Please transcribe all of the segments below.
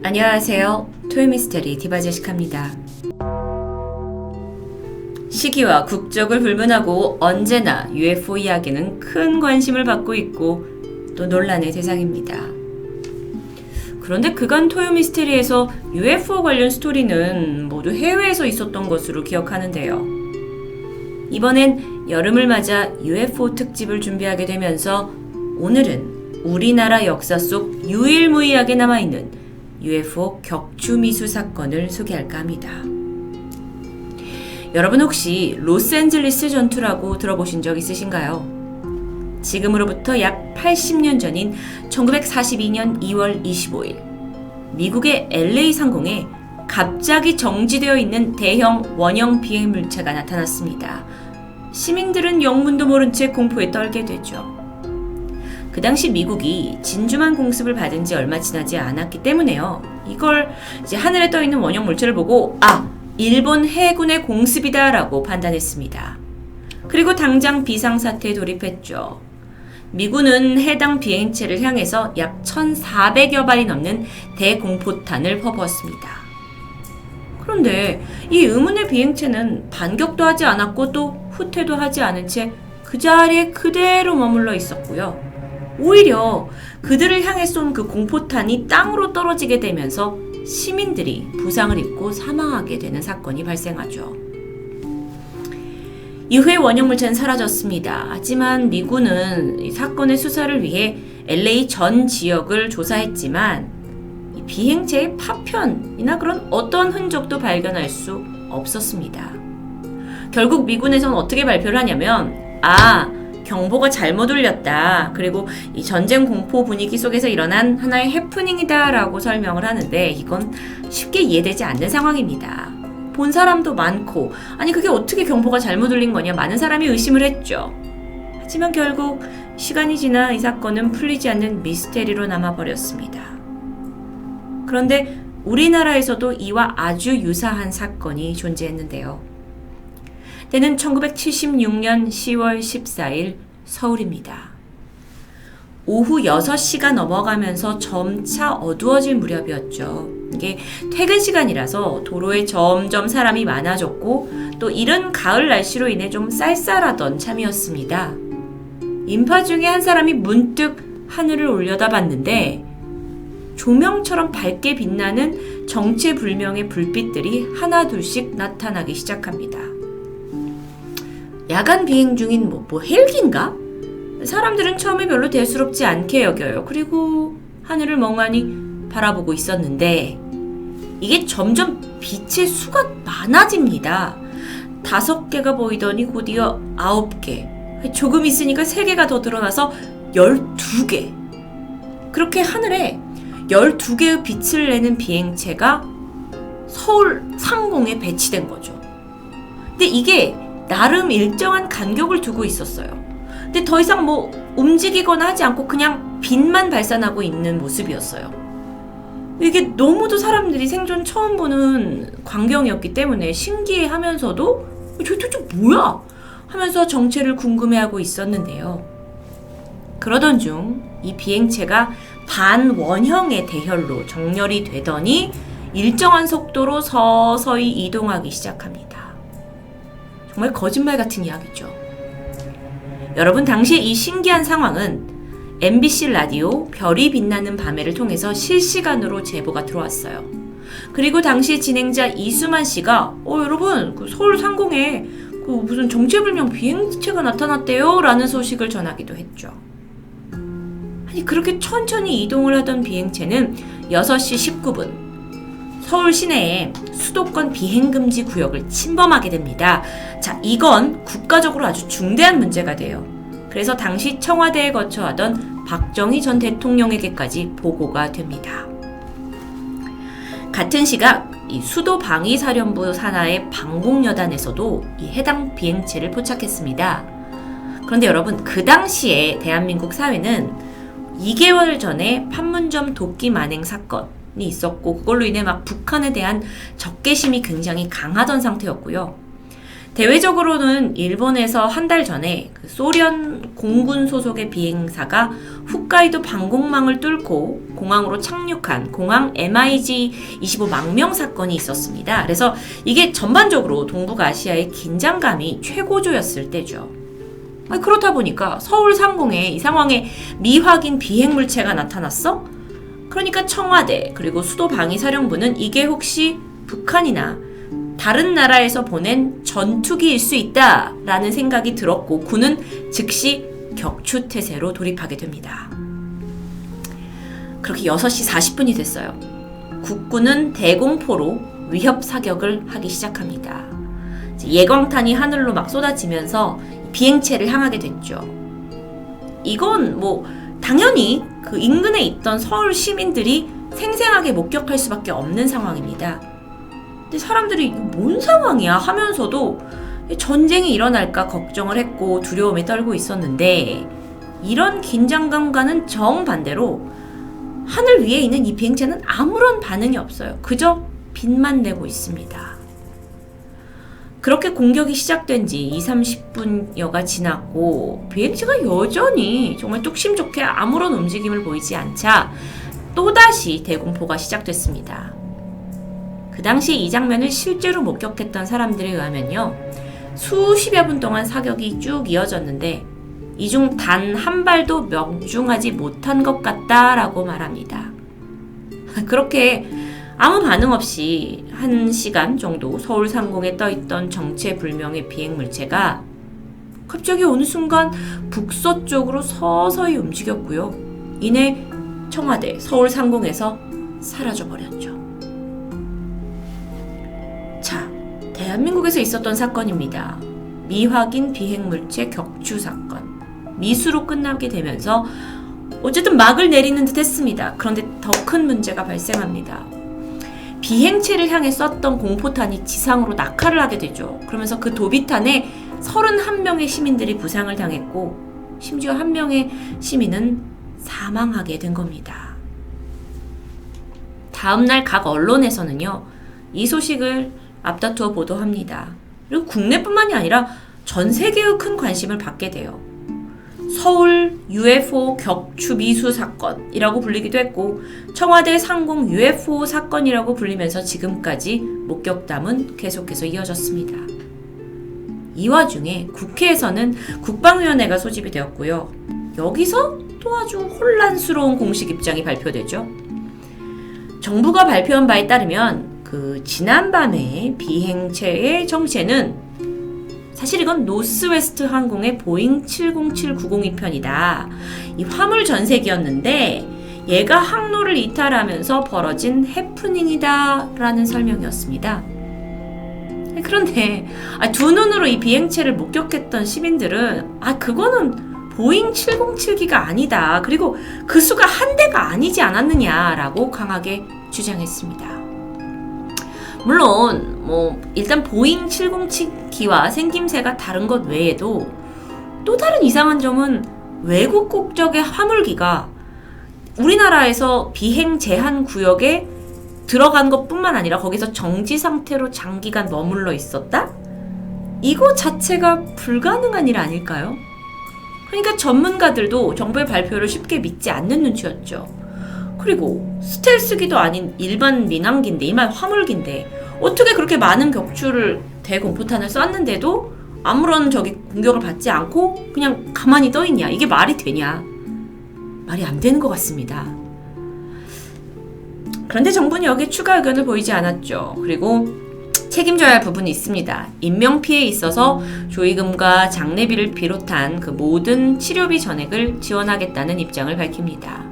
안녕하세요. 토요미스테리 디바제시카입니다. 시기와 국적을 불문하고 언제나 UFO 이야기는 큰 관심을 받고 있고 또 논란의 대상입니다. 그런데 그간 토요미스테리에서 UFO 관련 스토리는 모두 해외에서 있었던 것으로 기억하는데요. 이번엔 여름을 맞아 UFO 특집을 준비하게 되면서 오늘은 우리나라 역사 속 유일무이하게 남아있는 UFO 격추미수 사건을 소개할까 합니다. 여러분 혹시 로스앤젤리스 전투라고 들어보신 적 있으신가요? 지금으로부터 약 80년 전인 1942년 2월 25일 미국의 LA 상공에 갑자기 정지되어 있는 대형 원형 비행 물체가 나타났습니다. 시민들은 영문도 모른 채 공포에 떨게 되죠. 그 당시 미국이 진주만 공습을 받은 지 얼마 지나지 않았기 때문에요. 이걸 이제 하늘에 떠 있는 원형 물체를 보고 일본 해군의 공습이다 라고 판단했습니다. 그리고 당장 비상사태에 돌입했죠. 미군은 해당 비행체를 향해서 약 1,400여 발이 넘는 대공포탄을 퍼부었습니다. 그런데 이 의문의 비행체는 반격도 하지 않았고 또 후퇴도 하지 않은 채 그 자리에 그대로 머물러 있었고요. 오히려 그들을 향해 쏜 그 공포탄이 땅으로 떨어지게 되면서 시민들이 부상을 입고 사망하게 되는 사건이 발생하죠. 이후에 원형물체는 사라졌습니다. 하지만 미군은 이 사건의 수사를 위해 LA 전 지역을 조사했지만 이 비행체의 파편이나 그런 어떤 흔적도 발견할 수 없었습니다. 결국 미군에서는 어떻게 발표를 하냐면 경보가 잘못 울렸다. 그리고 이 전쟁 공포 분위기 속에서 일어난 하나의 해프닝이다 라고 설명을 하는데 이건 쉽게 이해되지 않는 상황입니다. 본 사람도 많고 그게 어떻게 경보가 잘못 울린 거냐 많은 사람이 의심을 했죠. 하지만 결국 시간이 지나 이 사건은 풀리지 않는 미스테리로 남아버렸습니다. 그런데 우리나라에서도 이와 아주 유사한 사건이 존재했는데요. 때는 1976년 10월 14일 서울입니다. 오후 6시가 넘어가면서 점차 어두워질 무렵이었죠. 이게 퇴근 시간이라서 도로에 점점 사람이 많아졌고 또 이른 가을 날씨로 인해 좀 쌀쌀하던 참이었습니다. 인파 중에 한 사람이 문득 하늘을 올려다봤는데 조명처럼 밝게 빛나는 정체불명의 불빛들이 하나둘씩 나타나기 시작합니다. 야간 비행 중인 헬기인가? 사람들은 처음에 별로 대수롭지 않게 여겨요. 그리고 하늘을 멍하니 바라보고 있었는데 이게 점점 빛의 수가 많아집니다. 5개가 보이더니 곧이어 9개, 조금 있으니까 3개가 더 드러나서 12개. 그렇게 하늘에 12개의 빛을 내는 비행체가 서울 상공에 배치된 거죠. 근데 이게 나름 일정한 간격을 두고 있었어요. 근데 더 이상 움직이거나 하지 않고 그냥 빛만 발산하고 있는 모습이었어요. 이게 너무도 사람들이 생전 처음 보는 광경이었기 때문에 신기해하면서도 저 도대체 뭐야? 하면서 정체를 궁금해하고 있었는데요. 그러던 중 이 비행체가 반원형의 대혈로 정렬이 되더니 일정한 속도로 서서히 이동하기 시작합니다. 정말 거짓말 같은 이야기죠. 여러분 당시 이 신기한 상황은 MBC 라디오 별이 빛나는 밤에를 통해서 실시간으로 제보가 들어왔어요. 그리고 당시 진행자 이수만 씨가 여러분 서울 상공에 무슨 정체불명 비행체가 나타났대요 라는 소식을 전하기도 했죠. 그렇게 천천히 이동을 하던 비행체는 6시 19분 서울 시내에 수도권 비행금지 구역을 침범하게 됩니다. 이건 국가적으로 아주 중대한 문제가 돼요. 그래서 당시 청와대에 거처하던 박정희 전 대통령에게까지 보고가 됩니다. 같은 시각 이 수도방위사령부 산하의 방공여단에서도 이 해당 비행체를 포착했습니다. 그런데 여러분 그 당시에 대한민국 사회는 2개월 전에 판문점 도끼 만행 사건이 있었고 그걸로 인해 북한에 대한 적개심이 굉장히 강하던 상태였고요. 대외적으로는 일본에서 한 달 전에 그 소련 공군 소속의 비행사가 홋카이도 방공망을 뚫고 공항으로 착륙한 공항 MiG-25 망명 사건이 있었습니다. 그래서 이게 전반적으로 동북아시아의 긴장감이 최고조였을 때죠. 그렇다 보니까 서울 상공에 이 상황에 미확인 비행 물체가 나타났어? 그러니까 청와대 그리고 수도 방위사령부는 이게 혹시 북한이나 다른 나라에서 보낸 전투기일 수 있다라는 생각이 들었고 군은 즉시 격추태세로 돌입하게 됩니다. 그렇게 6시 40분이 됐어요. 국군은 대공포로 위협 사격을 하기 시작합니다. 예광탄이 하늘로 막 쏟아지면서 비행체를 향하게 됐죠. 이건 당연히 그 인근에 있던 서울 시민들이 생생하게 목격할 수밖에 없는 상황입니다. 근데 사람들이 뭔 상황이야 하면서도 전쟁이 일어날까 걱정을 했고 두려움에 떨고 있었는데 이런 긴장감과는 정반대로 하늘 위에 있는 이 비행체는 아무런 반응이 없어요. 그저 빛만 내고 있습니다. 그렇게 공격이 시작된 지 20-30분여가 지났고 비행체가 여전히 정말 뚝심 좋게 아무런 움직임을 보이지 않자 또다시 대공포가 시작됐습니다. 그 당시 이 장면을 실제로 목격했던 사람들에 의하면요. 수십여 분 동안 사격이 쭉 이어졌는데 이 중 단 한 발도 명중하지 못한 것 같다라고 말합니다. 그렇게 아무 반응 없이 1시간 정도 서울 상공에 떠있던 정체불명의 비행물체가 갑자기 어느 순간 북서쪽으로 서서히 움직였고요. 이내 청와대 서울 상공에서 사라져버렸죠. 자, 대한민국에서 있었던 사건입니다. 미확인 비행물체 격추 사건. 미수로 끝나게 되면서 어쨌든 막을 내리는 듯 했습니다. 그런데 더 큰 문제가 발생합니다. 비행체를 향해 쐈던 공포탄이 지상으로 낙하를 하게 되죠. 그러면서 그 도비탄에 31명의 시민들이 부상을 당했고 심지어 한 명의 시민은 사망하게 된 겁니다. 다음날 각 언론에서는요. 이 소식을 앞다투어 보도합니다. 그리고 국내뿐만이 아니라 전 세계의 큰 관심을 받게 돼요. 서울 UFO 격추 미수 사건이라고 불리기도 했고 청와대 상공 UFO 사건이라고 불리면서 지금까지 목격담은 계속해서 이어졌습니다. 이 와중에 국회에서는 국방위원회가 소집이 되었고요. 여기서 또 아주 혼란스러운 공식 입장이 발표되죠. 정부가 발표한 바에 따르면 지난밤에 비행체의 정체는 사실 이건 노스웨스트 항공의 보잉 707-902편이다. 이 화물 전세기였는데 얘가 항로를 이탈하면서 벌어진 해프닝이다 라는 설명이었습니다. 그런데 두 눈으로 이 비행체를 목격했던 시민들은 그거는 보잉 707기가 아니다. 그리고 그 수가 한 대가 아니지 않았느냐라고 강하게 주장했습니다. 물론 일단 보잉 707기와 생김새가 다른 것 외에도 또 다른 이상한 점은 외국 국적의 화물기가 우리나라에서 비행 제한 구역에 들어간 것뿐만 아니라 거기서 정지 상태로 장기간 머물러 있었다? 이거 자체가 불가능한 일 아닐까요? 그러니까 전문가들도 정부의 발표를 쉽게 믿지 않는 눈치였죠. 그리고 스텔스기도 아닌 일반 민항기인데 이말 화물기인데 어떻게 그렇게 많은 격추를 대공포탄을 쐈는데도 아무런 공격을 받지 않고 그냥 가만히 떠있냐? 이게 말이 되냐? 말이 안 되는 것 같습니다. 그런데 정부는 여기에 추가 의견을 보이지 않았죠. 그리고 책임져야 할 부분이 있습니다. 인명피해에 있어서 조의금과 장례비를 비롯한 그 모든 치료비 전액을 지원하겠다는 입장을 밝힙니다.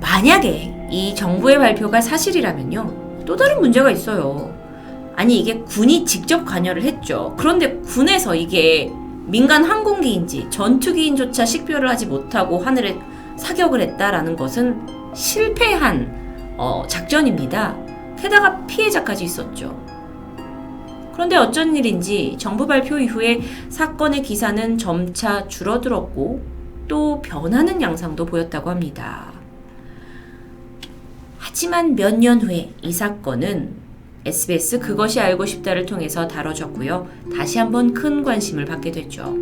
만약에 이 정부의 발표가 사실이라면요. 또 다른 문제가 있어요. 아니 이게 군이 직접 관여를 했죠. 그런데 군에서 이게 민간 항공기인지 전투기인조차 식별을 하지 못하고 하늘에 사격을 했다라는 것은 실패한 작전입니다. 게다가 피해자까지 있었죠. 그런데 어쩐 일인지 정부 발표 이후에 사건의 기사는 점차 줄어들었고 또 변하는 양상도 보였다고 합니다. 하지만 몇 년 후에 이 사건은 SBS 그것이 알고 싶다를 통해서 다뤄졌고요. 다시 한번 큰 관심을 받게 됐죠.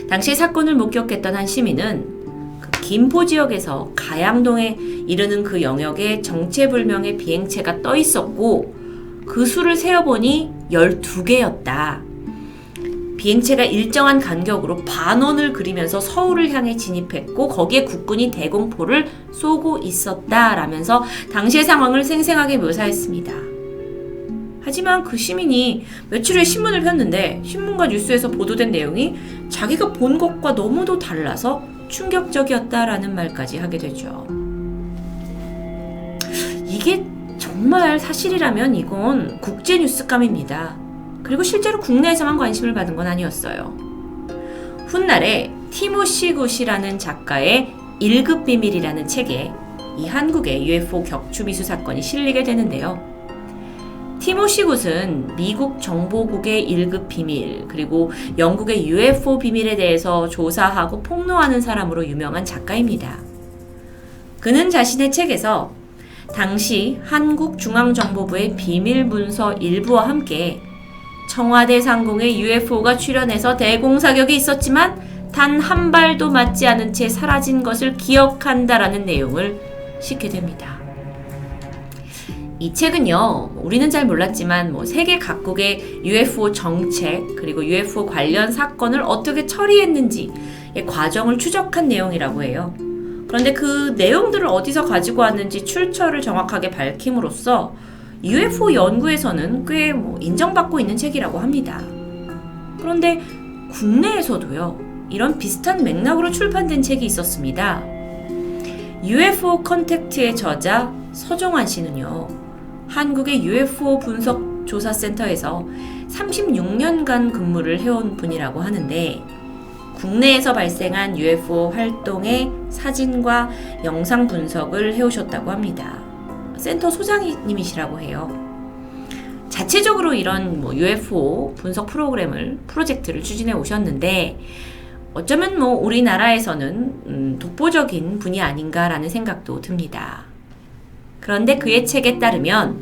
당시 사건을 목격했던 한 시민은 그 김포 지역에서 가양동에 이르는 그 영역에 정체불명의 비행체가 떠 있었고 그 수를 세어보니 12개였다. 비행체가 일정한 간격으로 반원을 그리면서 서울을 향해 진입했고 거기에 국군이 대공포를 쏘고 있었다라면서 당시의 상황을 생생하게 묘사했습니다. 하지만 그 시민이 며칠 후에 신문을 폈는데 신문과 뉴스에서 보도된 내용이 자기가 본 것과 너무도 달라서 충격적이었다라는 말까지 하게 되죠. 이게 정말 사실이라면 이건 국제 뉴스감입니다. 그리고 실제로 국내에서만 관심을 받은 건 아니었어요. 훗날에 티모시 굿이라는 작가의 1급 비밀이라는 책에 이 한국의 UFO 격추 미수 사건이 실리게 되는데요. 티모시 굿은 미국 정보국의 1급 비밀 그리고 영국의 UFO 비밀에 대해서 조사하고 폭로하는 사람으로 유명한 작가입니다. 그는 자신의 책에서 당시 한국중앙정보부의 비밀 문서 일부와 함께 청와대 상공에 UFO가 출현해서 대공사격이 있었지만 단 한 발도 맞지 않은 채 사라진 것을 기억한다라는 내용을 싣게 됩니다. 이 책은요, 우리는 잘 몰랐지만 세계 각국의 UFO 정책 그리고 UFO 관련 사건을 어떻게 처리했는지의 과정을 추적한 내용이라고 해요. 그런데 그 내용들을 어디서 가지고 왔는지 출처를 정확하게 밝힘으로써 UFO 연구에서는 꽤 인정받고 있는 책이라고 합니다. 그런데 국내에서도요, 이런 비슷한 맥락으로 출판된 책이 있었습니다. UFO 컨택트의 저자 서종환 씨는요, 한국의 UFO 분석 조사센터에서 36년간 근무를 해온 분이라고 하는데 국내에서 발생한 UFO 활동의 사진과 영상 분석을 해오셨다고 합니다. 센터 소장님이시라고 해요. 자체적으로 이런 UFO 분석 프로젝트를 추진해 오셨는데 어쩌면 우리나라에서는 독보적인 분이 아닌가라는 생각도 듭니다. 그런데 그의 책에 따르면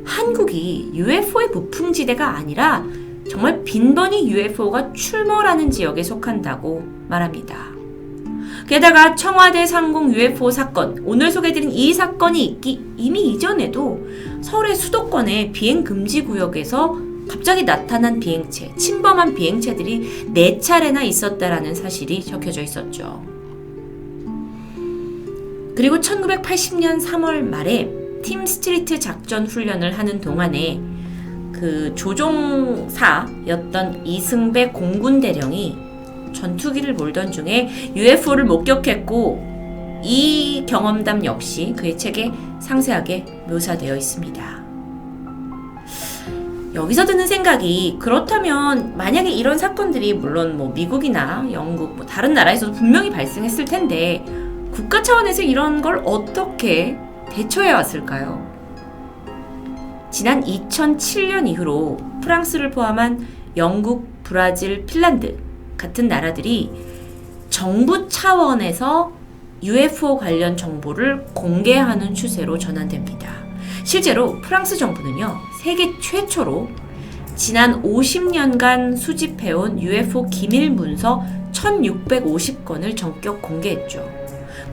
한국이 UFO의 무풍지대가 아니라 정말 빈번히 UFO가 출몰하는 지역에 속한다고 말합니다. 게다가 청와대 상공 UFO 사건, 오늘 소개해드린 이 사건이 있기 이미 이전에도 서울의 수도권의 비행금지 구역에서 갑자기 나타난 비행체, 침범한 비행체들이 4차례나 있었다라는 사실이 적혀져 있었죠. 그리고 1980년 3월 말에 팀 스트리트 작전 훈련을 하는 동안에 그 조종사였던 이승배 공군대령이 전투기를 몰던 중에 UFO를 목격했고 이 경험담 역시 그의 책에 상세하게 묘사되어 있습니다. 여기서 드는 생각이 그렇다면 만약에 이런 사건들이 물론 미국이나 영국 다른 나라에서도 분명히 발생했을 텐데 국가 차원에서 이런 걸 어떻게 대처해 왔을까요? 지난 2007년 이후로 프랑스를 포함한 영국, 브라질, 핀란드 같은 나라들이 정부 차원에서 UFO 관련 정보를 공개하는 추세로 전환됩니다. 실제로 프랑스 정부는요, 세계 최초로 지난 50년간 수집해온 UFO 기밀 문서 1650건을 전격 공개했죠.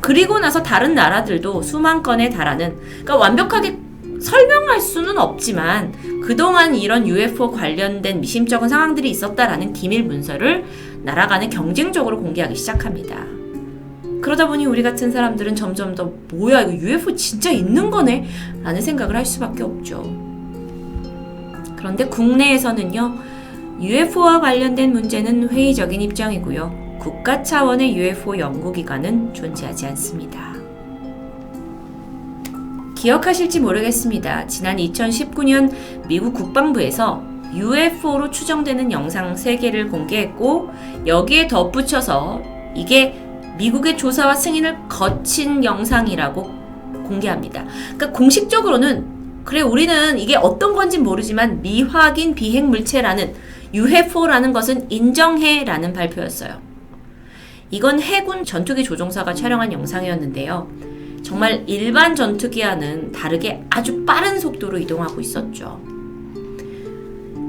그리고 나서 다른 나라들도 수만 건에 달하는, 그러니까 완벽하게 설명할 수는 없지만 그동안 이런 UFO 관련된 미심쩍은 상황들이 있었다라는 기밀 문서를 나라 간에 경쟁적으로 공개하기 시작합니다. 그러다 보니 우리 같은 사람들은 점점 더 뭐야 이거 UFO 진짜 있는 거네? 라는 생각을 할 수밖에 없죠. 그런데 국내에서는요, UFO와 관련된 문제는 회의적인 입장이고요. 국가 차원의 UFO 연구기관은 존재하지 않습니다. 기억하실지 모르겠습니다. 지난 2019년 미국 국방부에서 UFO로 추정되는 영상 3개를 공개했고 여기에 덧붙여서 이게 미국의 조사와 승인을 거친 영상이라고 공개합니다. 그러니까 공식적으로는 그래 우리는 이게 어떤 건진 모르지만 미확인 비행 물체라는 UFO라는 것은 인정해 라는 발표였어요. 이건 해군 전투기 조종사가 촬영한 영상이었는데요. 정말 일반 전투기와는 다르게 아주 빠른 속도로 이동하고 있었죠.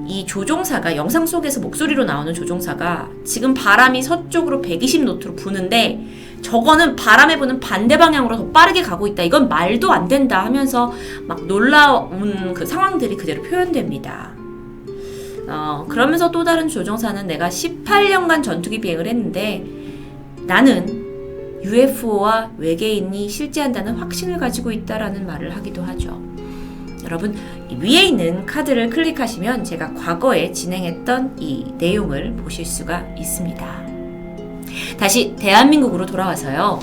이 조종사가, 영상 속에서 목소리로 나오는 조종사가 지금 바람이 서쪽으로 120노트로 부는데 저거는 바람에 부는 반대 방향으로 더 빠르게 가고 있다. 이건 말도 안 된다 하면서 막 놀라운 그 상황들이 그대로 표현됩니다. 그러면서 또 다른 조종사는 내가 18년간 전투기 비행을 했는데 나는 UFO와 외계인이 실제한다는 확신을 가지고 있다라는 말을 하기도 하죠. 여러분, 위에 있는 카드를 클릭하시면 제가 과거에 진행했던 이 내용을 보실 수가 있습니다. 다시 대한민국으로 돌아와서요.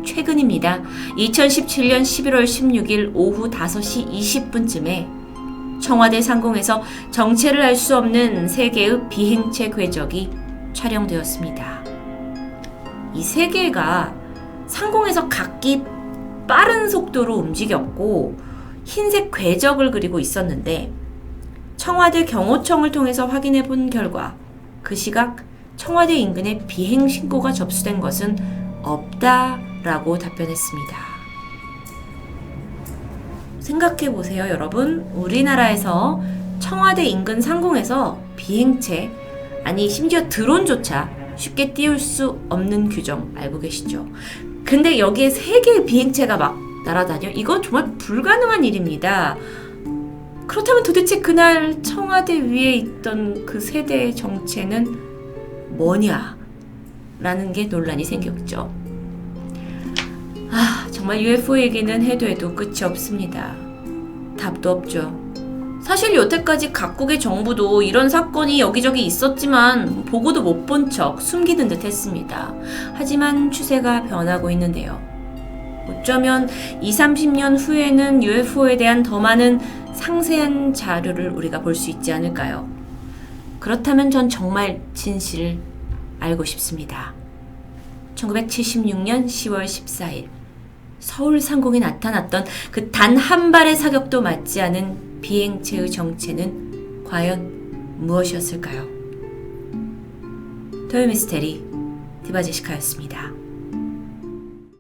최근입니다. 2017년 11월 16일 오후 5시 20분쯤에 청와대 상공에서 정체를 알 수 없는 3개의 비행체 궤적이 촬영되었습니다. 이 3개가 상공에서 각기 빠른 속도로 움직였고 흰색 궤적을 그리고 있었는데 청와대 경호청을 통해서 확인해 본 결과 그 시각 청와대 인근에 비행 신고가 접수된 것은 없다라고 답변했습니다. 생각해 보세요, 여러분. 우리나라에서 청와대 인근 상공에서 비행체, 아니 심지어 드론조차 쉽게 띄울 수 없는 규정 알고 계시죠? 근데 여기에 3개의 비행체가 막 날아다녀? 이건 정말 불가능한 일입니다. 그렇다면 도대체 그날 청와대 위에 있던 그 3대의 정체는 뭐냐? 라는 게 논란이 생겼죠. 정말 UFO 얘기는 해도 끝이 없습니다. 답도 없죠. 사실 여태까지 각국의 정부도 이런 사건이 여기저기 있었지만 보고도 못 본 척 숨기는 듯 했습니다. 하지만 추세가 변하고 있는데요. 어쩌면 20-30년 후에는 UFO에 대한 더 많은 상세한 자료를 우리가 볼 수 있지 않을까요? 그렇다면 전 정말 진실을 알고 싶습니다. 1976년 10월 14일 서울 상공에 나타났던 그 단 한 발의 사격도 맞지 않은 비행체의 정체는 과연 무엇이었을까요? 토요미스테리 디바제시카였습니다.